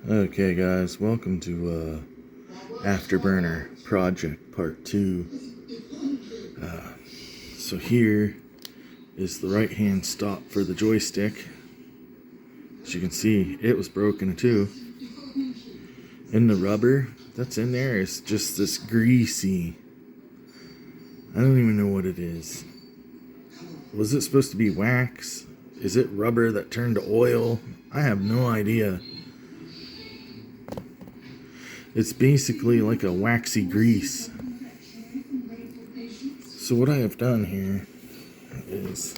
Okay guys, welcome to Afterburner Project Part 2. So here is the right hand stop for the joystick. As you can see, it was broken too. And the rubber that's in there is just this greasy, I don't even know what it is. Was it supposed to be wax? Is it rubber that turned to oil? I have no idea. It's basically like a waxy grease. So what I have done here is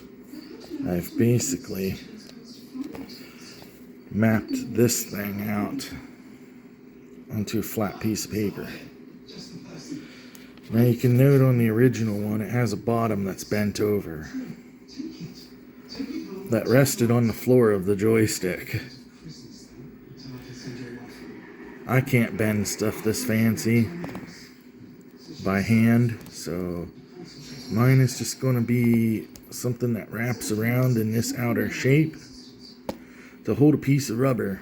I've basically mapped this thing out onto a flat piece of paper. Now you can note on the original one it has a bottom that's bent over that rested on the floor of the joystick. I can't bend stuff this fancy by hand, so mine is just going to be something that wraps around in this outer shape to hold a piece of rubber.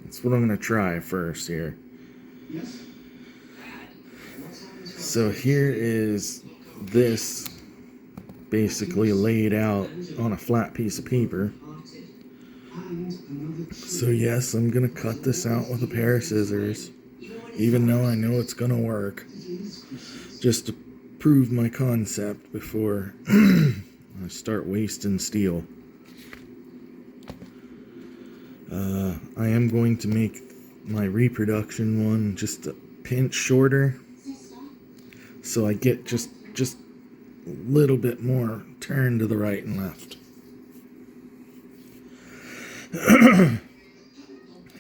That's what I'm going to try first here. So here is this basically laid out on a flat piece of paper. So yes, I'm going to cut this out with a pair of scissors, even though I know it's going to work, just to prove my concept before I start wasting steel. I am going to make my reproduction one just a pinch shorter, so I get just a little bit more turn to the right and left.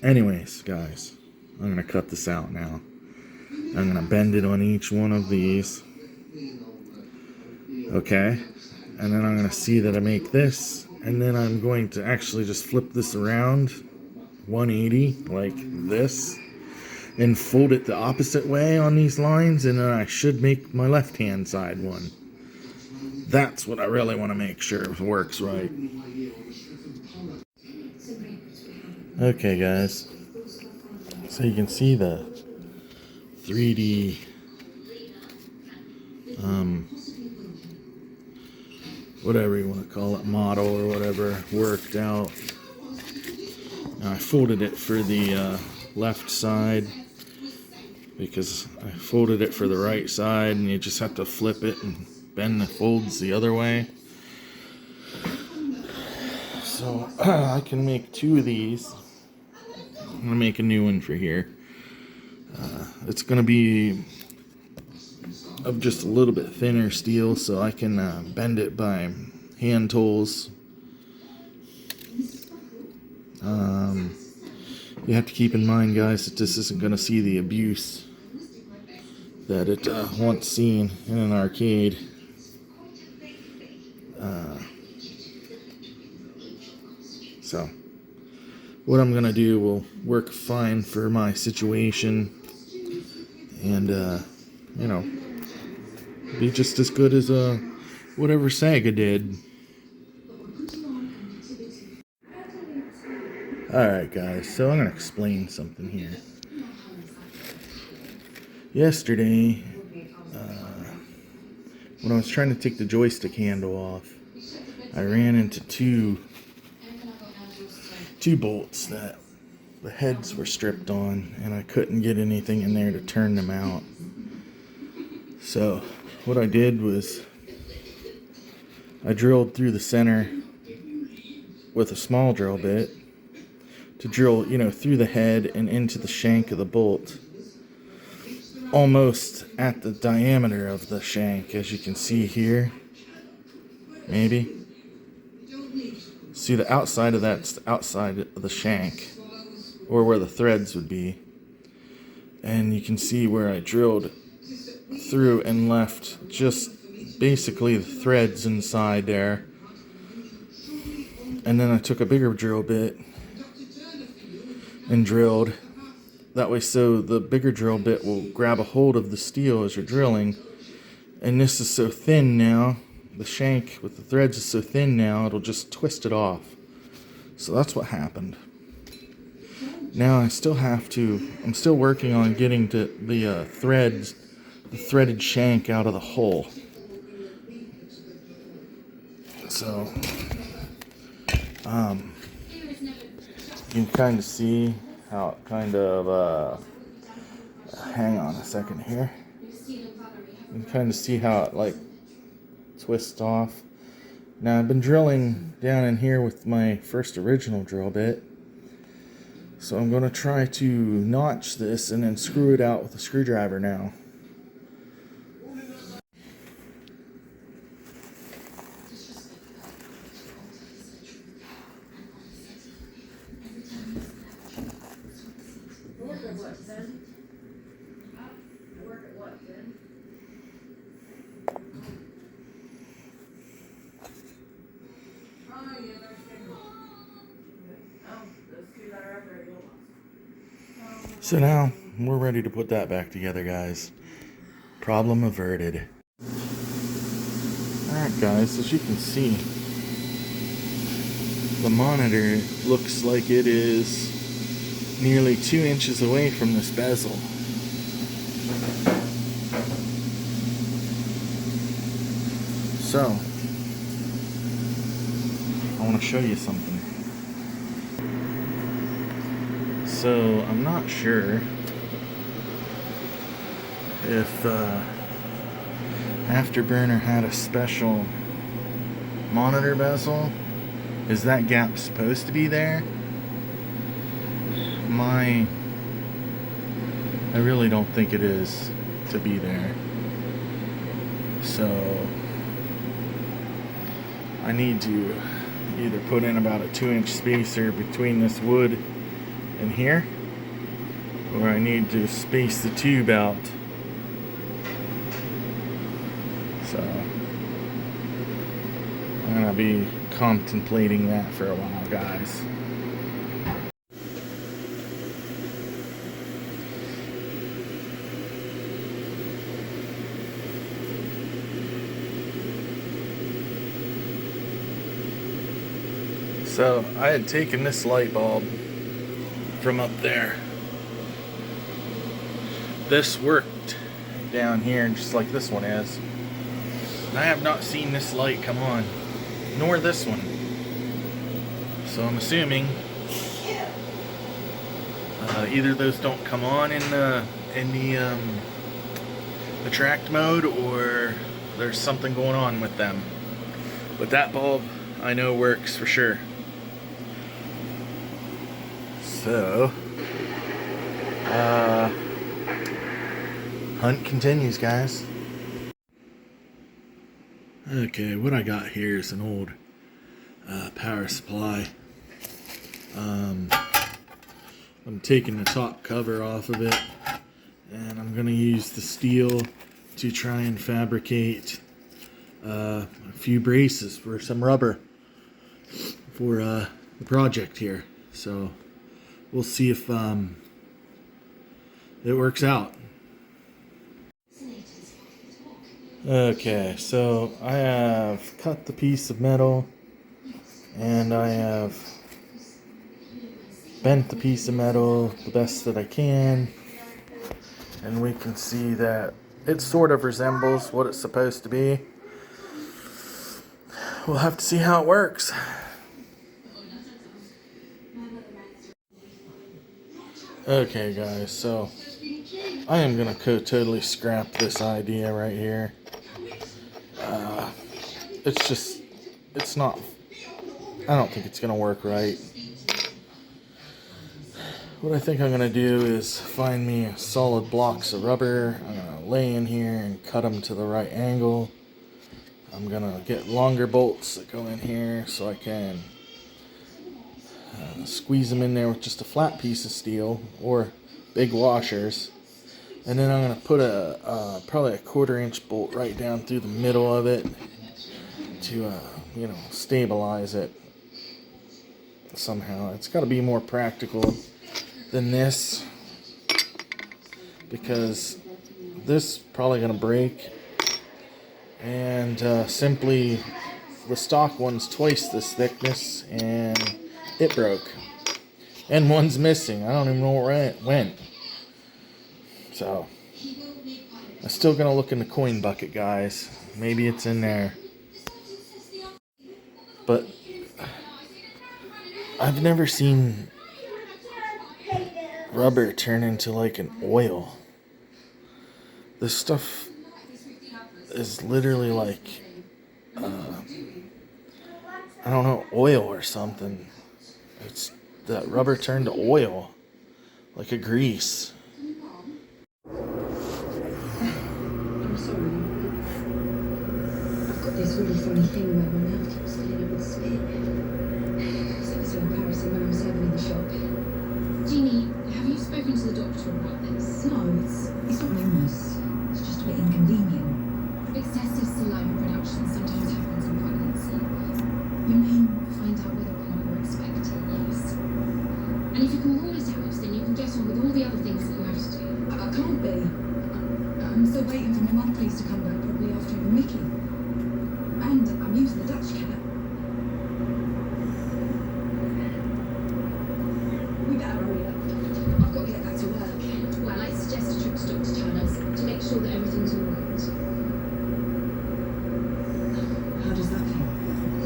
Anyways, guys, I'm going to cut this out now. I'm going to bend it on each one of these. Okay, and then I'm going to see that I make this, and then I'm going to actually just flip this around 180 like this and fold it the opposite way on these lines, and then I should make my left hand side one. That's what I really want to make sure works right. Okay guys, so you can see the 3D whatever you want to call it, model or whatever, worked out. Now I folded it for the left side because I folded it for the right side, and you just have to flip it and bend the folds the other way. So I can make two of these. I'm going to make a new one for here. It's going to be of just a little bit thinner steel, so I can bend it by hand tools. You have to keep in mind, guys, that this isn't going to see the abuse that it once seen in an arcade. So what I'm going to do will work fine for my situation, and you know, be just as good as whatever Sega did. Alright guys, so I'm going to explain something here. Yesterday, when I was trying to take the joystick handle off, I ran into two bolts that the heads were stripped on, and I couldn't get anything in there to turn them out. So what I did was I drilled through the center with a small drill bit to drill, through the head and into the shank of the bolt, almost at the diameter of the shank, as you can see here. Maybe see the outside of that's the outside of the shank, or where the threads would be, and you can see where I drilled through and left just basically the threads inside there. And then I took a bigger drill bit and drilled that way, so the bigger drill bit will grab a hold of the steel as you're drilling. And this is so thin now, the shank with the threads is so thin now, it'll just twist it off. So that's what happened. Now I still have to, I'm still working on getting to the threads, the threaded shank out of the hole. So, you can kind of see how it kind of, hang on a second here. You can kind of see how it like twists off. Now I've been drilling down in here with my first original drill bit. So I'm going to try to notch this and then screw it out with a screwdriver now. So now we're ready to put that back together, guys. Problem averted. Alright guys, as you can see, the monitor looks like it is nearly 2 inches away from this bezel. So, I want to show you something. So, I'm not sure if Afterburner had a special monitor bezel. Is that gap supposed to be there? I really don't think it is to be there. So I need to either put in about a 2-inch spacer between this wood and here, or I need to space the tube out. So I'm gonna be contemplating that for a while, guys. So I had taken this light bulb from up there. This worked down here just like this one is. And I have not seen this light come on, nor this one. So I'm assuming either those don't come on in the attract mode, or there's something going on with them. But that bulb I know works for sure. So hunt continues, guys. Okay, what I got here is an old power supply. I'm taking the top cover off of it, and I'm going to use the steel to try and fabricate a few braces for some rubber for the project here. So we'll see if it works out. Okay, so I have cut the piece of metal, and I have bent the piece of metal the best that I can, and we can see that it sort of resembles what it's supposed to be. We'll have to see how it works. Okay guys, so I am gonna totally scrap this idea right here. It's not, I don't think it's gonna work right. What I think I'm gonna do is find me solid blocks of rubber. I'm gonna lay in here and cut them to the right angle. I'm gonna get longer bolts that go in here so I can squeeze them in there with just a flat piece of steel or big washers. And then I'm gonna put probably a 1/4-inch bolt right down through the middle of it to stabilize it somehow. It's got to be more practical than this, because this is probably gonna break, and simply the stock one's twice this thickness and it broke. And one's missing. I don't even know where it went. So, I'm still gonna look in the coin bucket, guys. Maybe it's in there. But I've never seen rubber turn into like an oil. This stuff is literally like, I don't know, oil or something. It's that rubber turned to oil, like a grease. I'm sorry. I've got this really funny thing where my mouth keeps filling up with spit. It's ever so embarrassing when I'm serving in the shop. Jeannie, have you spoken to the doctor about this? No, it's not an illness. It's just a bit inconvenient. Excessive saliva production sometimes happens in pregnancy. You mean? Find out whether or not you're expecting, yes. And if you can rule it out, then you can get on with all the other things that you have to do. I can't be. I'm still waiting for my mum please to come back, probably after having Mickey. And I'm using the Dutch cat. We better hurry up. I've got to get back to work. Well, I suggest a trip to Dr. Turner's to make sure that everything's all right. How does that feel?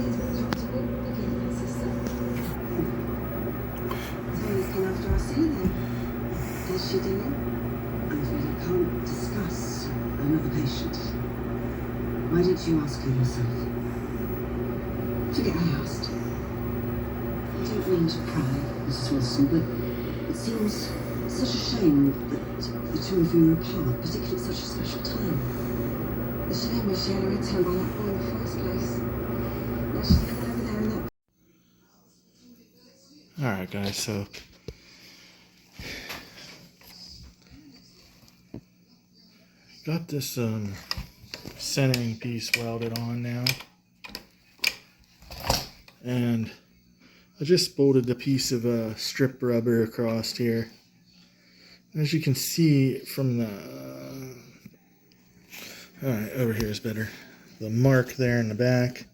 It's more comfortable looking at my sister. So looking after our Celia then. How's she doing? I'm afraid I can't discuss another patient. Why didn't you ask her yourself? Forget I asked. I don't mean to pry, Mrs. Wilson, but it seems such a shame that the two of you are apart, particularly at such a special time. The shame was she had her head turned by that boy in the first place. Now she's living over there in that. Alright, guys, so got this centering piece welded on now. And I just bolted the piece of strip rubber across here. As you can see from the alright, over here is better. The mark there in the back,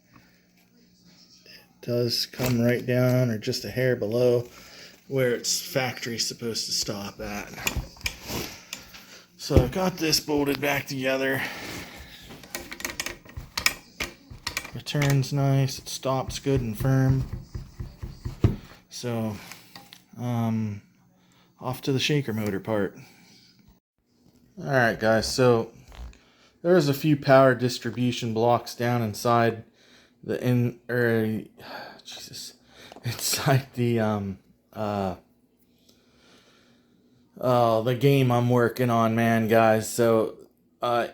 it does come right down or just a hair below where its factory's supposed to stop at. So I've got this bolted back together. It turns nice, it stops good and firm. So off to the shaker motor part. Alright guys, so there's a few power distribution blocks down inside the inside the game I'm working on, man, guys. So I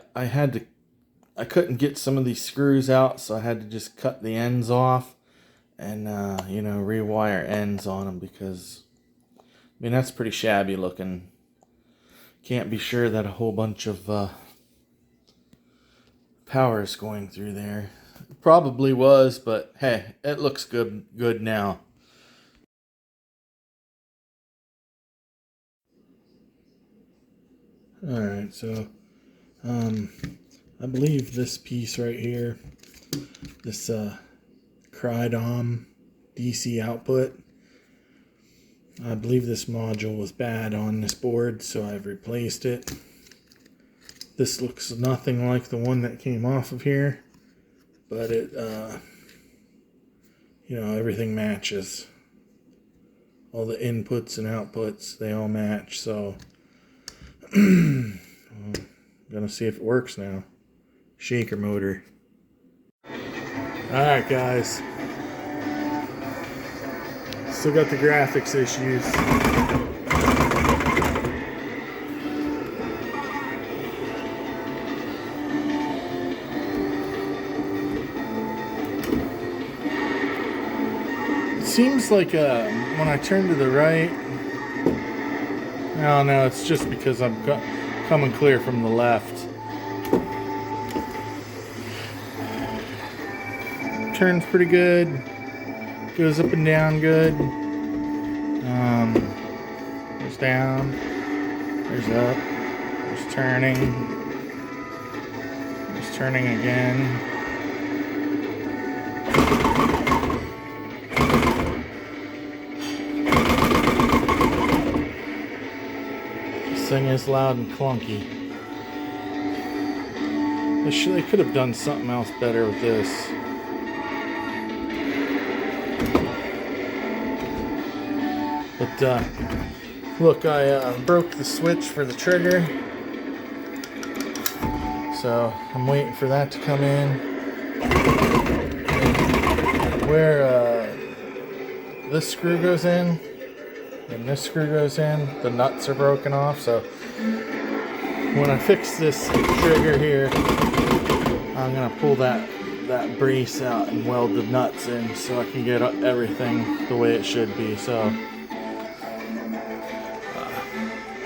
couldn't get some of these screws out, so I had to just cut the ends off and rewire ends on them, because I mean that's pretty shabby looking. Can't be sure that a whole bunch of power is going through there. It probably was, but hey, it looks good now. Alright, so I believe this piece right here, this Crydom DC output, I believe this module was bad on this board, so I've replaced it. This looks nothing like the one that came off of here, but it everything matches. All the inputs and outputs, they all match, so I'm gonna see if it works now. Shaker motor. Alright guys, still got the graphics issues. It seems like when I turn to the right, no, it's just because I'm coming clear from the left. Turns pretty good, goes up and down good. There's down, there's up, there's turning again. thing is loud and clunky. They could have done something else better with this. But look, I broke the switch for the trigger, so I'm waiting for that to come in. Where this screw goes in and this screw goes in, the nuts are broken off, so when I fix this trigger here, I'm gonna pull that brace out and weld the nuts in so I can get everything the way it should be. So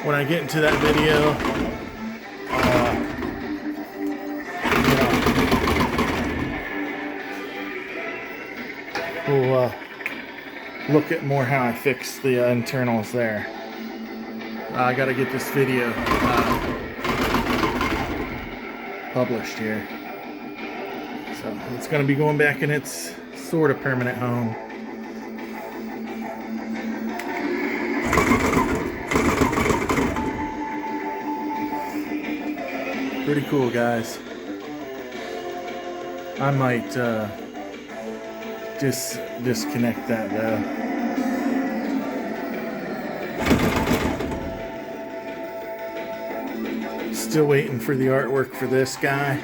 when I get into that video, we'll look at more how I fix the internals there. I gotta get this video published here. So it's gonna be going back in its sort of permanent home. Pretty cool, guys. I might disconnect that though. Still waiting for the artwork for this guy.